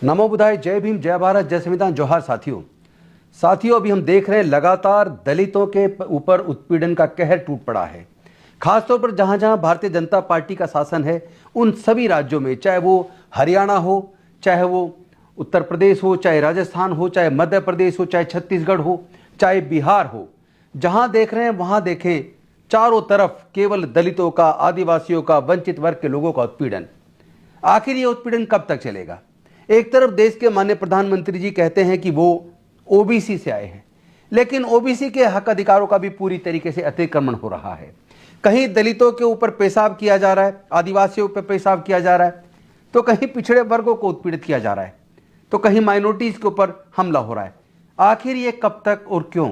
नमो बुधाय, जय भीम, जय भारत, जय संविधान, जोहार साथियों। अभी हम देख रहे हैं लगातार दलितों के ऊपर उत्पीड़न का कहर टूट पड़ा है। खासतौर पर जहां जहां भारतीय जनता पार्टी का शासन है उन सभी राज्यों में, चाहे वो हरियाणा हो, चाहे वो उत्तर प्रदेश हो, चाहे राजस्थान हो, चाहे मध्य प्रदेश हो, चाहे छत्तीसगढ़ हो, चाहे बिहार हो, जहां देख रहे हैं वहां देखें चारों तरफ केवल दलितों का, आदिवासियों का, वंचित वर्ग के लोगों का उत्पीड़न। आखिर ये उत्पीड़न कब तक चलेगा? एक तरफ देश के माननीय प्रधानमंत्री जी कहते हैं कि वो ओबीसी से आए हैं, लेकिन ओबीसी के हक अधिकारों का भी पूरी तरीके से अतिक्रमण हो रहा है। कहीं दलितों के ऊपर पेशाब किया जा रहा है, आदिवासियों पर पेशाब किया जा रहा है, तो कहीं पिछड़े वर्गों को उत्पीड़ित किया जा रहा है, तो कहीं माइनॉरिटीज के ऊपर हमला हो रहा है। आखिर ये कब तक और क्यों?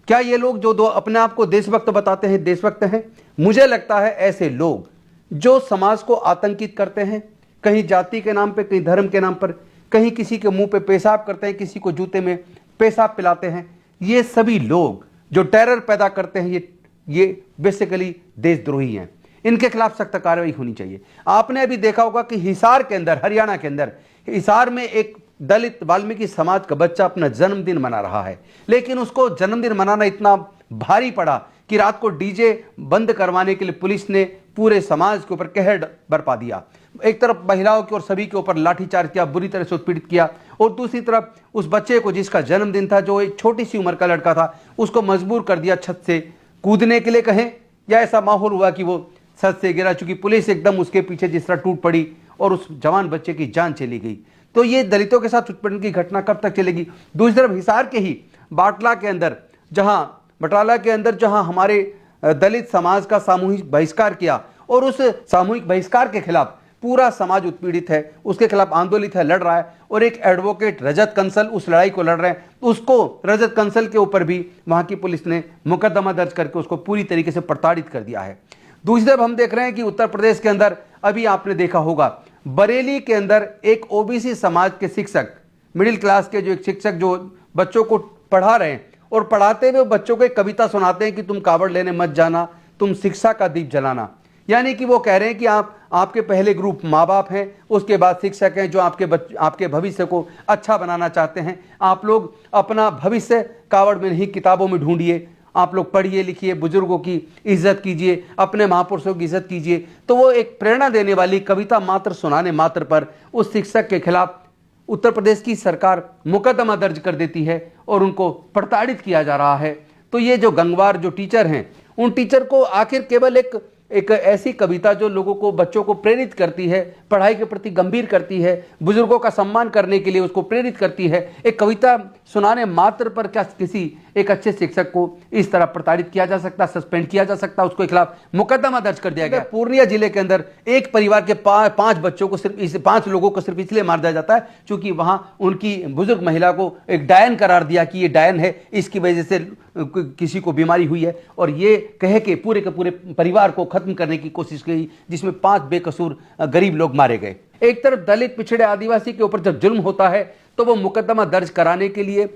क्या ये लोग जो अपने आप को देशभक्त बताते हैं देशभक्त हैं? मुझे लगता है ऐसे लोग जो समाज को आतंकित करते हैं, कहीं जाति के नाम पे, कहीं धर्म के नाम पर, कहीं किसी के मुंह पे पेशाब करते हैं, किसी को जूते में पेशाब पिलाते हैं, ये सभी लोग जो टेरर पैदा करते हैं ये बेसिकली देशद्रोही हैं। इनके खिलाफ सख्त कार्रवाई होनी चाहिए। आपने अभी देखा होगा कि हिसार के अंदर, हरियाणा के अंदर हिसार में एक दलित वाल्मीकि समाज का बच्चा अपना जन्मदिन मना रहा है, लेकिन उसको जन्मदिन मनाना इतना भारी पड़ा कि रात को डीजे बंद करवाने के लिए पुलिस ने पूरे समाज के ऊपर कहर बरपा दिया। एक तरफ महिलाओं के और सभी के ऊपर लाठीचार्ज किया, बुरी तरह से उत्पीड़ित किया, और दूसरी तरफ उस बच्चे को जिसका जन्मदिन था, जो एक छोटी सी उम्र का लड़का था, उसको मजबूर कर दिया छत से कूदने के लिए कहें, या ऐसा माहौल हुआ कि वो छत से गिरा, चूंकि पुलिस एकदम उसके पीछे जिस तरह टूट पड़ी और उस जवान बच्चे की जान चली गई। तो ये दलितों के साथ उत्पीड़न की घटना कब तक चलेगी? दूसरी तरफ हिसार के ही बाटला के अंदर, बटाला के अंदर जहां हमारे दलित समाज का सामूहिक बहिष्कार किया, और उस सामूहिक बहिष्कार के खिलाफ पूरा समाज उत्पीड़ित है, उसके खिलाफ आंदोलित है, लड़ रहा है, और एक एडवोकेट रजत कंसल उस लड़ाई को लड़ रहे हैं, उसको रजत कंसल के ऊपर भी वहां की पुलिस ने मुकदमा दर्ज करके उसको पूरी तरीके से प्रताड़ित कर दिया है। दूसरी तरफ हम देख रहे हैं कि उत्तर प्रदेश के अंदर अभी आपने देखा होगा, बरेली के अंदर एक ओबीसी समाज के शिक्षक, मिडिल क्लास के जो एक शिक्षक जो बच्चों को पढ़ा रहे हैं, और पढ़ाते हुए बच्चों को एक कविता सुनाते हैं कि तुम कावड़ लेने मत जाना, तुम शिक्षा का दीप जलाना। यानी कि वो कह रहे हैं कि आपके पहले ग्रुप माँ बाप हैं, उसके बाद शिक्षक हैं जो आपके भविष्य को अच्छा बनाना चाहते हैं। आप लोग अपना भविष्य कावड़ में नहीं किताबों में ढूंढिए, आप लोग पढ़िए लिखिए, बुजुर्गों की इज्जत कीजिए, अपने महापुरुषों की इज्जत कीजिए। तो वो एक प्रेरणा देने वाली कविता मात्र सुनाने मात्र पर उस शिक्षक के खिलाफ उत्तर प्रदेश की सरकार मुकदमा दर्ज कर देती है और उनको प्रताड़ित किया जा रहा है। तो ये जो गंगवार जो टीचर हैं, उन टीचर को आखिर केवल एक ऐसी कविता जो लोगों को, बच्चों को प्रेरित करती है, पढ़ाई के प्रति गंभीर करती है, बुजुर्गों का सम्मान करने के लिए उसको प्रेरित करती है, एक कविता सुनाने मात्र पर क्या किसी एक अच्छे शिक्षक को इस तरह प्रताड़ित किया जा सकता, सस्पेंड किया जा सकता, उसके खिलाफ मुकदमा दर्ज कर दिया गया। पूर्णिया जिले के अंदर एक परिवार के 5 बच्चों को, सिर्फ 5 लोगों को सिर्फ इसलिए मार दिया जाता है क्योंकि वहां उनकी बुजुर्ग महिला को एक डायन करार दिया कि ये डायन है, इसकी वजह से किसी को बीमारी हुई है, और ये कह के पूरे परिवार को खत्म करने की कोशिश की, जिसमें 5 बेकसूर गरीब लोग मारे गए। एक तरफ दलित, पिछड़े, आदिवासी के ऊपर जब जुल्म होता है तो वो मुकदमा दर्ज कराने के लिए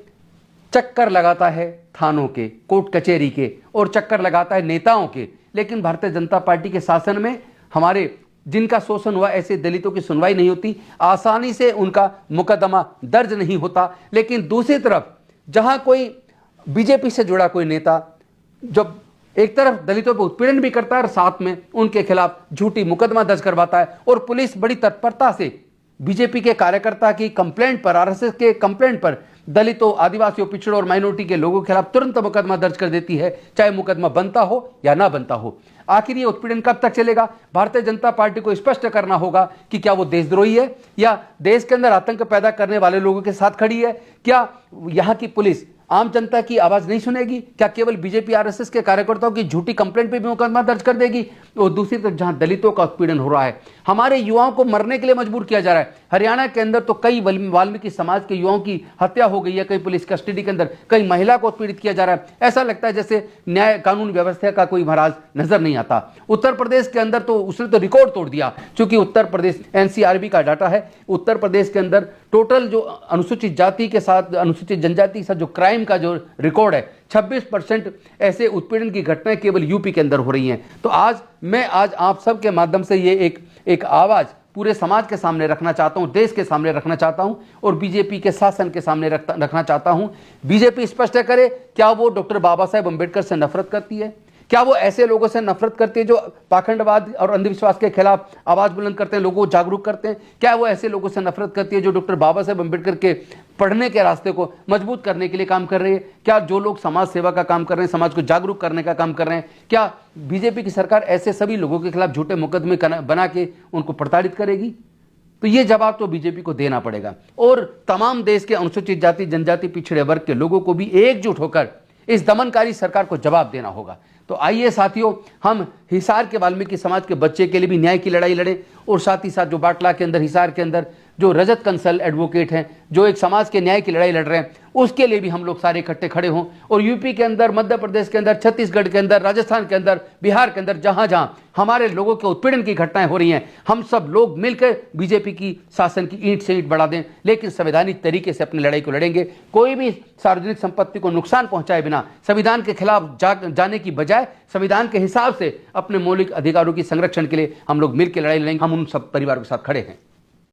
चक्कर लगाता है थानों के, कोर्ट कचहरी के, और चक्कर लगाता है नेताओं के। लेकिन भारतीय जनता पार्टी के शासन में हमारे जिनका शोषण हुआ, ऐसे दलितों की सुनवाई नहीं होती, आसानी से उनका मुकदमा दर्ज नहीं होता। लेकिन दूसरी तरफ जहां कोई बीजेपी से जुड़ा कोई नेता जब एक तरफ दलितों पर उत्पीड़न भी करता है और साथ में उनके खिलाफ झूठी मुकदमा दर्ज करवाता है, और पुलिस बड़ी तत्परता से बीजेपी के कार्यकर्ता की कंप्लेंट पर, आरएसएस के कंप्लेंट पर दलितों, आदिवासियों, पिछड़ों और माइनॉरिटी के लोगों के खिलाफ तुरंत मुकदमा दर्ज कर देती है, चाहे मुकदमा बनता हो या ना बनता हो। आखिर ये उत्पीड़न कब तक चलेगा? भारतीय जनता पार्टी को स्पष्ट करना होगा कि क्या वो देशद्रोही है, या देश के अंदर आतंक पैदा करने वाले लोगों के साथ खड़ी है? क्या यहाँ की पुलिस आम जनता की आवाज नहीं सुनेगी? क्या केवल बीजेपी, आरएसएस के कार्यकर्ताओं की झूठी कंप्लेंट पे भी मुकदमा दर्ज कर देगी? और दूसरी तरफ जहां दलितों का उत्पीड़न हो रहा है, हमारे युवाओं को मरने के लिए मजबूर किया जा रहा है। हरियाणा के अंदर तो कई वाल्मीकि समाज के युवाओं की हत्या हो गई है, कई पुलिस कस्टडी के अंदर, कई महिला को उत्पीड़ित किया जा रहा है। ऐसा लगता है जैसे न्याय कानून व्यवस्था का कोई महाराज नजर नहीं आता। उत्तर प्रदेश के अंदर तो उसने तो रिकॉर्ड तोड़ दिया, क्योंकि उत्तर प्रदेश, एनसीआरबी का डाटा है, उत्तर प्रदेश के अंदर टोटल जो अनुसूचित जाति के साथ, अनुसूचित जनजाति के साथ जो क्राइम का जो रिकॉर्ड है, 26% ऐसे उत्पीड़न की घटनाएं केवल यूपी के अंदर हो रही हैं। तो आज मैं आप सबके माध्यम से ये एक आवाज पूरे समाज के सामने रखना चाहता हूं, देश के सामने रखना चाहता हूं और बीजेपी के शासन के सामने रखना चाहता हूं। बीजेपी स्पष्ट करे, क्या वो डॉक्टर बाबा साहेब अंबेडकर से नफरत करती है? क्या वो ऐसे लोगों से नफरत करती है जो पाखंडवाद और अंधविश्वास के खिलाफ आवाज बुलंद करते हैं, लोगों को जागरूक करते हैं? क्या वो ऐसे लोगों से नफरत करती है जो डॉक्टर बाबा साहेब अंबेडकर के पढ़ने के रास्ते को मजबूत करने के लिए काम कर रही है? क्या जो लोग समाज सेवा का काम कर रहे हैं, समाज को जागरूक करने का काम कर रहे हैं, क्या बीजेपी की सरकार ऐसे सभी लोगों के खिलाफ झूठे मुकदमे बना के उनको प्रताड़ित करेगी? तो ये जवाब तो बीजेपी को देना पड़ेगा और तमाम देश के अनुसूचित जाति, जनजाति, पिछड़े वर्ग के लोगों को भी एकजुट होकर इस दमनकारी सरकार को जवाब देना होगा। तो आइए साथियों, हम हिसार के वाल्मीकि समाज के बच्चे के लिए भी न्याय की लड़ाई लड़ें और साथ ही साथ जो बाटला के अंदर, हिसार के अंदर जो रजत कंसल एडवोकेट हैं, जो एक समाज के न्याय की लड़ाई लड़ रहे हैं, उसके लिए भी हम लोग सारे इकट्ठे खड़े हों। और यूपी के अंदर, मध्य प्रदेश के अंदर, छत्तीसगढ़ के अंदर, राजस्थान के अंदर, बिहार के अंदर, जहां जहां हमारे लोगों के उत्पीड़न की घटनाएं हो रही हैं, हम सब लोग मिलकर बीजेपी की शासन की ईंट से ईंट बढ़ा दें, लेकिन संवैधानिक तरीके से अपनी लड़ाई को लड़ेंगे। कोई भी सार्वजनिक संपत्ति को नुकसान पहुंचाए बिना संविधान के खिलाफ जाने की बजाय संविधान के हिसाब से अपने मौलिक अधिकारों की संरक्षण के लिए हम लोग मिलकर लड़ाई लड़ेंगे। हम उन सब परिवारों के साथ खड़े हैं।